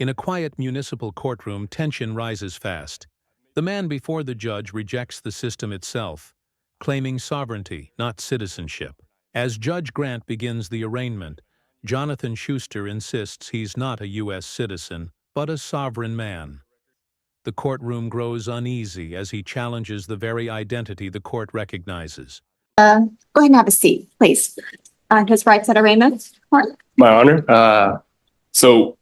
In a quiet municipal courtroom, tension rises fast. The man before the judge rejects the system itself, claiming sovereignty, not citizenship. As Judge Grant begins the arraignment, Jonathan Schuster insists he's not a U.S. citizen, but a sovereign man. The courtroom grows uneasy as he challenges the very identity the court recognizes. Go ahead and have a seat, please. His rights at arraignment. My honor. So,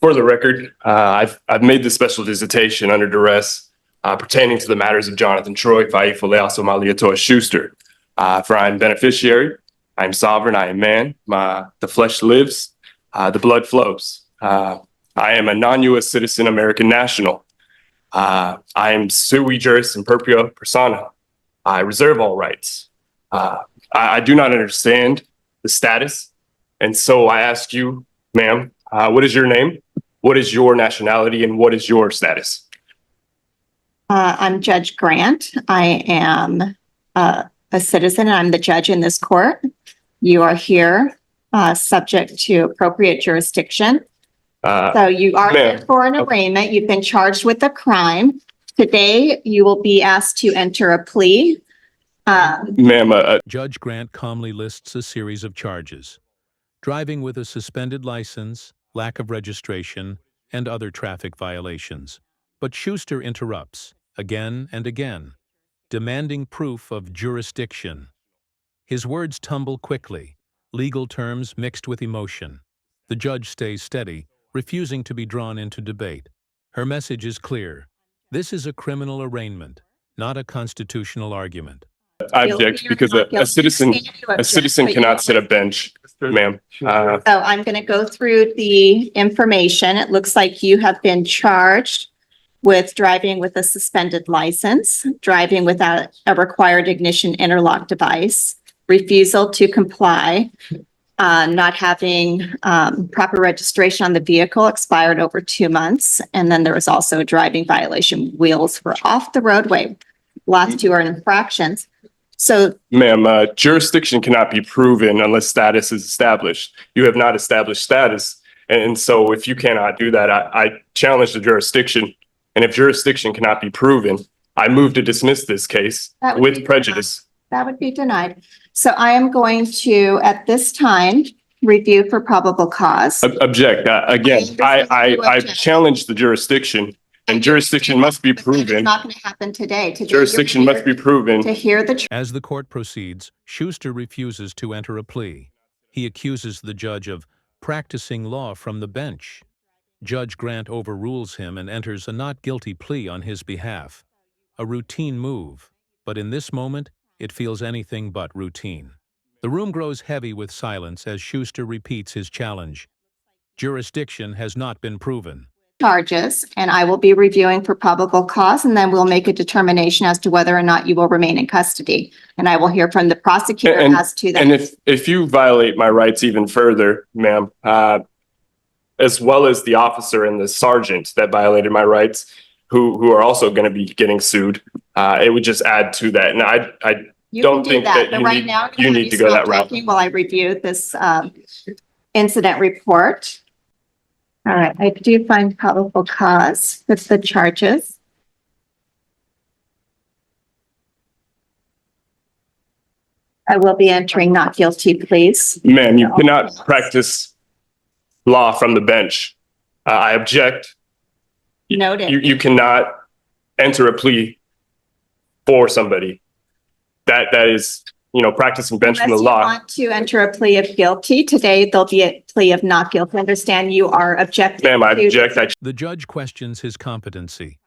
for the record, I've made this special visitation under duress pertaining to the matters of Jonathan Troy, Faifolea Somalia Schuster. For I am beneficiary, I am sovereign, I am man. The flesh lives, the blood flows. I am a non-U.S. citizen, American national. I am sui juris imperfecta persona. I reserve all rights. I do not understand the status, and so I ask you, ma'am, what is your name? What is your nationality, and what is your status? I'm Judge Grant. I am a citizen, and I'm the judge in this court. You are here subject to appropriate jurisdiction. So you are here for an arraignment. You've been charged with a crime. Today, you will be asked to enter a plea. Ma'am, Judge Grant calmly lists a series of charges: driving with a suspended license, lack of registration, and other traffic violations. But Schuster interrupts, again and again, demanding proof of jurisdiction. His words tumble quickly, legal terms mixed with emotion. The judge stays steady, refusing to be drawn into debate. Her message is clear. This is a criminal arraignment, not a constitutional argument. I object because a citizen cannot sit a bench, ma'am. So I'm going to go through the information. It looks like you have been charged with driving with a suspended license, driving without a required ignition interlock device, refusal to comply, not having proper registration on the vehicle, expired over 2 months. And then there was also a driving violation. Wheels were off the roadway. Last two are infractions. So, ma'am, jurisdiction cannot be proven unless status is established. You have not established status. And so if you cannot do that, I challenge the jurisdiction. And if jurisdiction cannot be proven, I move to dismiss this case with prejudice. That would be denied. So I am going to, at this time, review for probable cause. Object. Again, I challenge the jurisdiction, and jurisdiction must be proven. It's not going to happen today. Jurisdiction must be proven. To hear the As the court proceeds, Schuster refuses to enter a plea. He accuses the judge of practicing law from the bench. Judge Grant overrules him and enters a not guilty plea on his behalf. A routine move, but in this moment, it feels anything but routine. The room grows heavy with silence as Schuster repeats his challenge. Jurisdiction has not been proven. charges, and I will be reviewing for probable cause, and then we'll make a determination as to whether or not you will remain in custody. And I will hear from the prosecutor as to that. And if you violate my rights even further, ma'am, as well as the officer and the sergeant that violated my rights, who are also going to be getting sued, it would just add to that. And I don't think that you need to go that route. While I review this incident report. All right, I do find probable cause with the charges. I will be entering not guilty, please. Ma'am, you cannot practice law from the bench. I object. Noted. You cannot enter a plea for somebody. That is, practicing bench from the law. Unless you want to enter a plea of guilty, today there'll be a plea of not guilty. I understand you are objecting. Ma'am, I object. The judge questions his competency,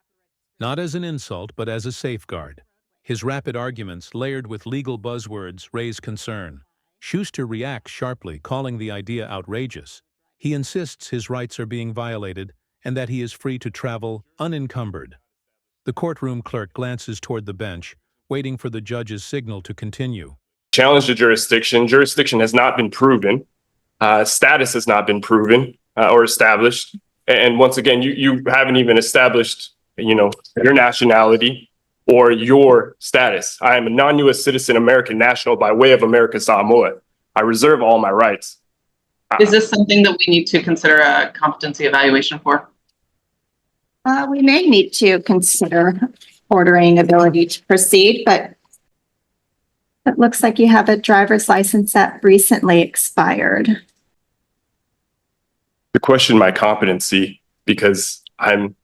not as an insult, but as a safeguard. His rapid arguments, layered with legal buzzwords, raise concern. Schuster reacts sharply, calling the idea outrageous. He insists his rights are being violated and that he is free to travel unencumbered. The courtroom clerk glances toward the bench, waiting for the judge's signal to continue. Challenge the jurisdiction. Jurisdiction has not been proven. Status has not been proven or established. And once again, you haven't even established, your nationality or your status. I am a non-U.S. citizen, American national by way of America Samoa. I reserve all my rights. Is this something that we need to consider a competency evaluation for? We may need to consider ordering ability to proceed, but it looks like you have a driver's license that recently expired. To question my competency because I'm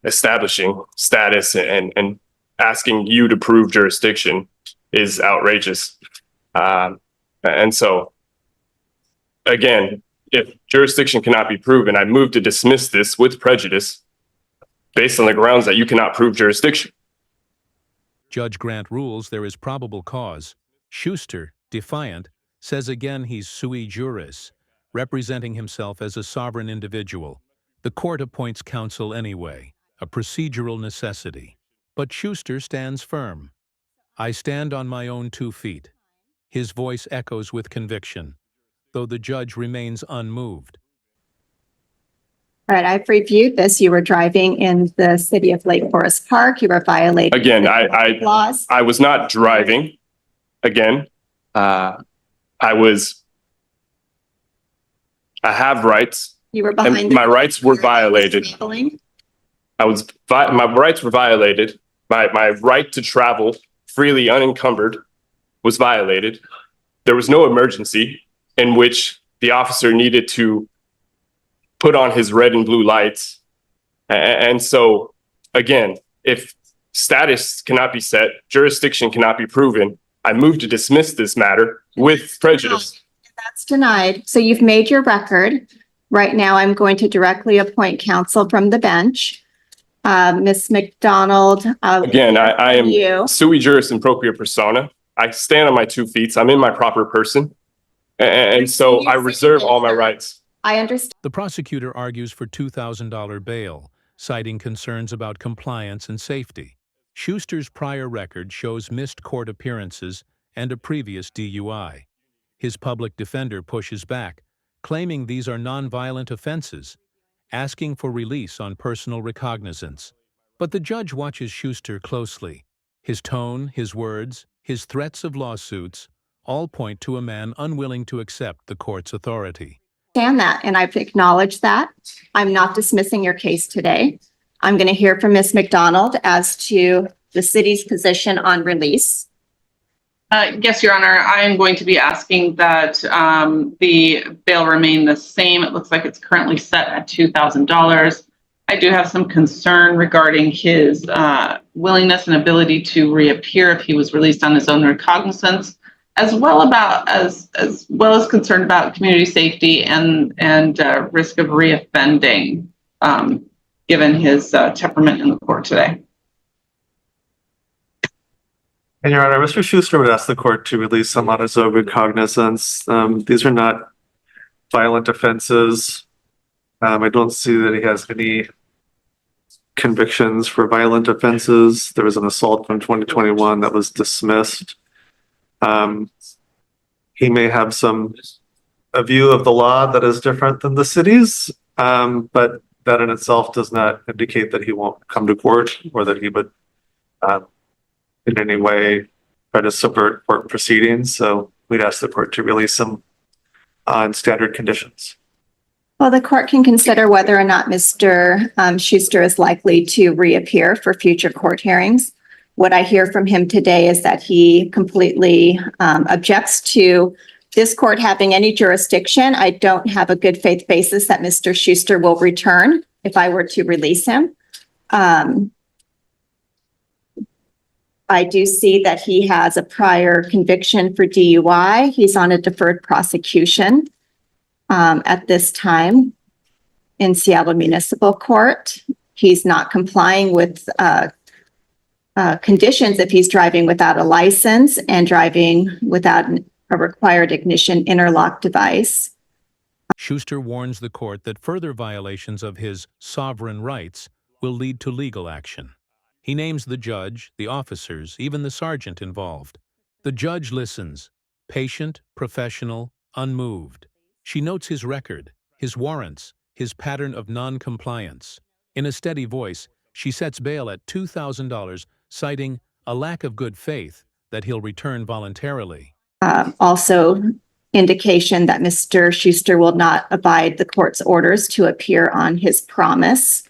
establishing status and asking you to prove jurisdiction is outrageous. And so, again, if jurisdiction cannot be proven, I move to dismiss this with prejudice based on the grounds that you cannot prove jurisdiction. Judge Grant rules there is probable cause. Schuster, defiant, says again he's sui juris, representing himself as a sovereign individual. The court appoints counsel anyway, a procedural necessity. But Schuster stands firm. I stand on my own 2 feet. His voice echoes with conviction, though the judge remains unmoved. All right, I've reviewed this. You were driving in the city of Lake Forest Park. You were violating Again, laws. I was not driving. Again, I have rights. You were And behind. my rights were violated. Traveling. My rights were violated. My right to travel freely unencumbered was violated. There was no emergency in which the officer needed to put on his red and blue lights. And so, again, if status cannot be set, jurisdiction cannot be proven, I move to dismiss this matter with prejudice. That's denied. So you've made your record. Right now, I'm going to directly appoint counsel from the bench. Ms. McDonald. Again, I am you. sui juris in propria persona. I stand on my 2 feet. I'm in my proper person. And so I reserve all my rights. I understand. The prosecutor argues for $2,000 bail, citing concerns about compliance and safety. Schuster's prior record shows missed court appearances and a previous DUI. His public defender pushes back, claiming these are nonviolent offenses, asking for release on personal recognizance. But the judge watches Schuster closely. His tone, his words, his threats of lawsuits all point to a man unwilling to accept the court's authority. That, and I've acknowledged that. I'm not dismissing your case today. I'm going to hear from Ms. McDonald as to the city's position on release. Yes, Your Honor, I am going to be asking that the bail remain the same. It looks like it's currently set at $2,000. I do have some concern regarding his willingness and ability to reappear if he was released on his own recognizance, as well as concerned about community safety and risk of reoffending, given his temperament in the court today. And Your Honor, Mr. Schuster would ask the court to release him on his own recognizance. These are not violent offenses. I don't see that he has any convictions for violent offenses. There was an assault from 2021 that was dismissed. He may have a view of the law that is different than the city's, but that in itself does not indicate that he won't come to court or that he would in any way try to subvert court proceedings. So we'd ask the court to release him on standard conditions. Well, the court can consider whether or not Mr. Schuster is likely to reappear for future court hearings. What I hear from him today is that he completely objects to this court having any jurisdiction. I don't have a good faith basis that Mr. Schuster will return if I were to release him. I do see that he has a prior conviction for DUI. He's on a deferred prosecution at this time in Seattle Municipal Court. He's not complying with conditions if he's driving without a license and driving without a required ignition interlock device. Schuster warns the court that further violations of his sovereign rights will lead to legal action. He names the judge, the officers, even the sergeant involved. The judge listens, patient, professional, unmoved. She notes his record, his warrants, his pattern of non-compliance. In a steady voice, she sets bail at $2,000, citing a lack of good faith that he'll return voluntarily. Also indication that Mr. Schuster will not abide the court's orders to appear on his promise.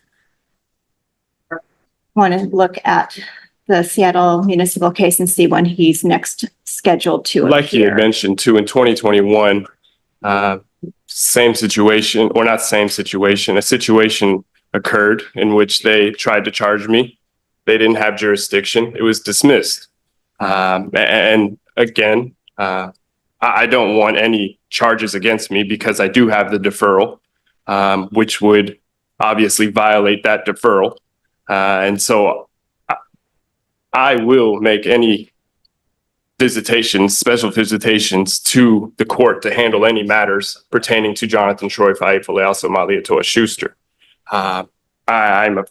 Want to look at the Seattle municipal case and see when he's next scheduled to Like you had appear. mentioned too, in 2021, same situation, or not same situation, a situation occurred in which they tried to charge me. They didn't have jurisdiction. It was dismissed. And again, I don't want any charges against me because I do have the deferral, which would obviously violate that deferral. And so I will make any visitations, special visitations to the court to handle any matters pertaining to Jonathan Troy Faifale Malietoa Schuster. I'm a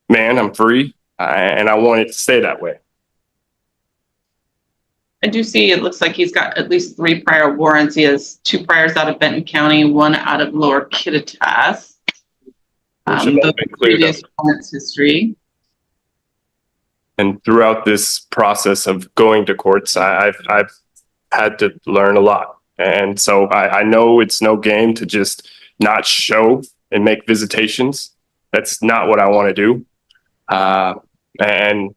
man, I'm free, and I want it to stay that way. I do see it looks like he's got at least 3 prior warrants. He has 2 priors out of Benton County, 1 out of Lower Kittitas. Which have all The been cleared up. previous warrants history. And throughout this process of going to courts, I've had to learn a lot. And so I know it's no game to just not show and make visitations. That's not what I want to do. And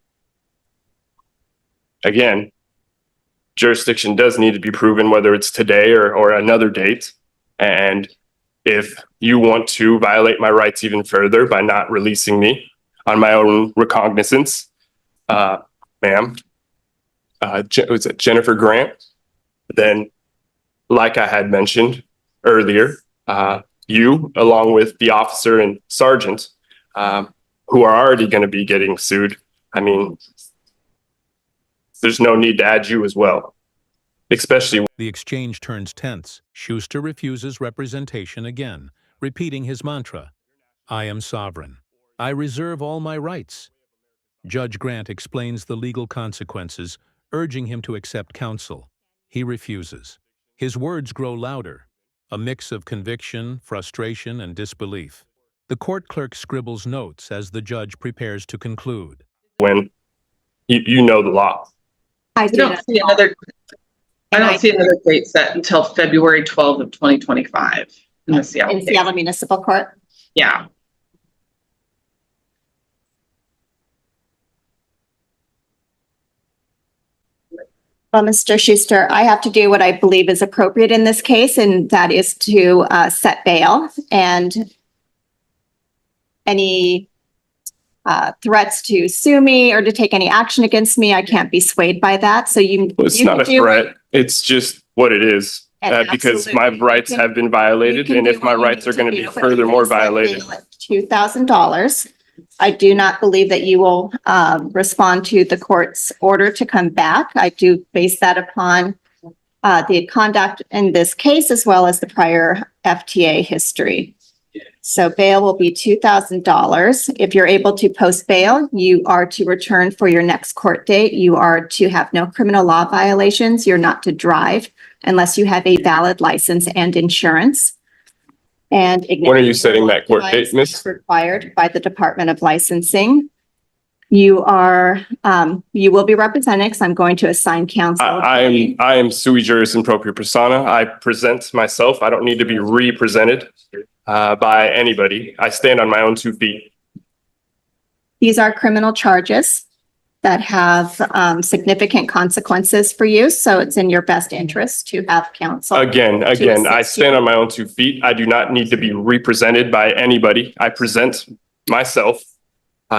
again, jurisdiction does need to be proven, whether it's today or another date. And if you want to violate my rights even further by not releasing me on my own recognizance, ma'am, was it Jennifer Grant? Then, like I had mentioned earlier, you, along with the officer and sergeant, who are already going to be getting sued, I mean, there's no need to add you as well, especially. The exchange turns tense. Schuster refuses representation again, repeating his mantra, "I am sovereign. I reserve all my rights." Judge Grant explains the legal consequences, urging him to accept counsel. He refuses. His words grow louder, a mix of conviction, frustration, and disbelief. The court clerk scribbles notes as the judge prepares to conclude. When you know the law. I I do don't not. see another date set until February 12th of 2025 in the Seattle In case. Seattle Municipal Court. Yeah. Well, Mr. Schuster, I have to do what I believe is appropriate in this case, and that is to set bail. And any threats to sue me or to take any action against me, I can't be swayed by that. So It's you not can a do threat. It's just what it is. And Because my absolutely, rights you can- have been violated, you can and do if my what you rights need are going to do, be but furthermore you can set violated. bail at $2,000. I do not believe that you will respond to the court's order to come back. I do base that upon the conduct in this case, as well as the prior FTA history. So bail will be $2,000. If you're able to post bail, you are to return for your next court date. You are to have no criminal law violations. You're not to drive unless you have a valid license and insurance. And When are you setting that court date, miss? is required by the Department of Licensing. You will be represented because I'm going to assign counsel. I am sui juris in propria persona. I present myself. I don't need to be represented by anybody. I stand on my own 2 feet. These are criminal charges that have significant consequences for you. So it's in your best interest to have counsel. Again, I assist stand you. on my own 2 feet. I do not need to be represented by anybody. I present myself,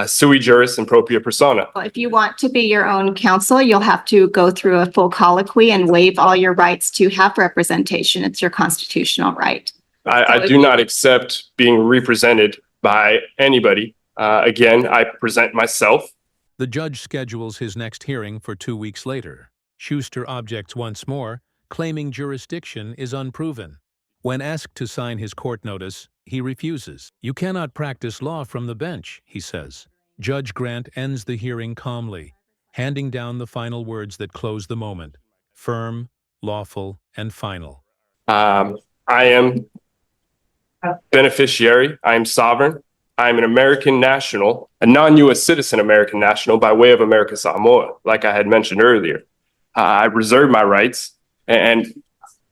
sui juris in propria persona. If you want to be your own counsel, you'll have to go through a full colloquy and waive all your rights to have representation. It's your constitutional right. I do not accept being represented by anybody. Again, I present myself. The judge schedules his next hearing for 2 weeks later. Schuster objects once more, claiming jurisdiction is unproven. When asked to sign his court notice, he refuses. "You cannot practice law from the bench," he says. Judge Grant ends the hearing calmly, handing down the final words that close the moment: firm, lawful, and final. I am beneficiary. I am sovereign. I am an American national, a non-U.S. citizen American national by way of America Samoa, like I had mentioned earlier. I reserve my rights, and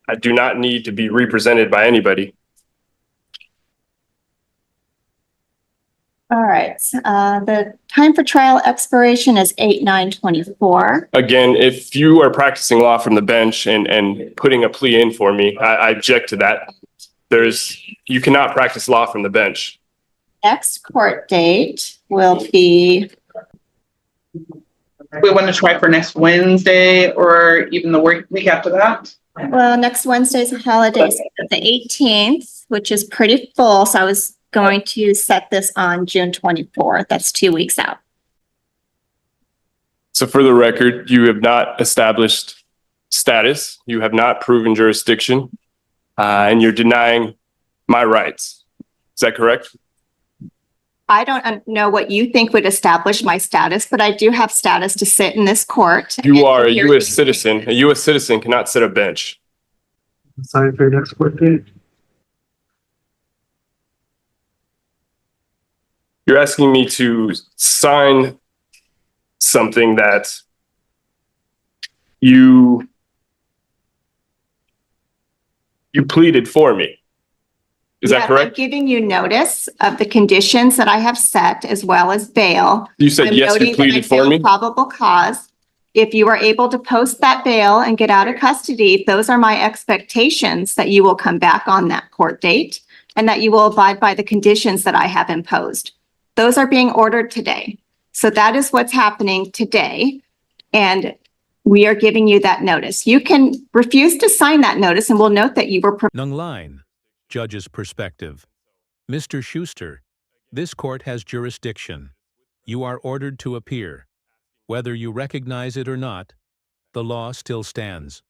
I do not need to be represented by anybody. All right, the time for trial expiration is 8/9/24. Again, if you are practicing law from the bench and putting a plea in for me, I object to that. You cannot practice law from the bench. Next court date will be, We want to try for next Wednesday or even the week after that. well, next Wednesday's a holiday, so the 18th, which is pretty full. So I was going to set this on June 24th. That's 2 weeks out. So for the record, you have not established status, you have not proven jurisdiction, and you're denying my rights. Is that correct? I don't know what you think would establish my status, but I do have status to sit in this court. You are a U.S. citizen. A U.S. citizen cannot sit a bench. Sign for your next court date. You're asking me to sign something that you pleaded for me. Is that Yeah, correct? I'm giving you notice of the conditions that I have set as well as bail. You said I'm yes, noting you that I pleaded for found me. probable cause. If you are able to post that bail and get out of custody, those are my expectations that you will come back on that court date and that you will abide by the conditions that I have imposed. Those are being ordered today. So that is what's happening today. And we are giving you that notice. You can refuse to sign that notice and we'll note that you were Nung line. Judge's perspective. Mr. Schuster, this court has jurisdiction. You are ordered to appear. Whether you recognize it or not, the law still stands.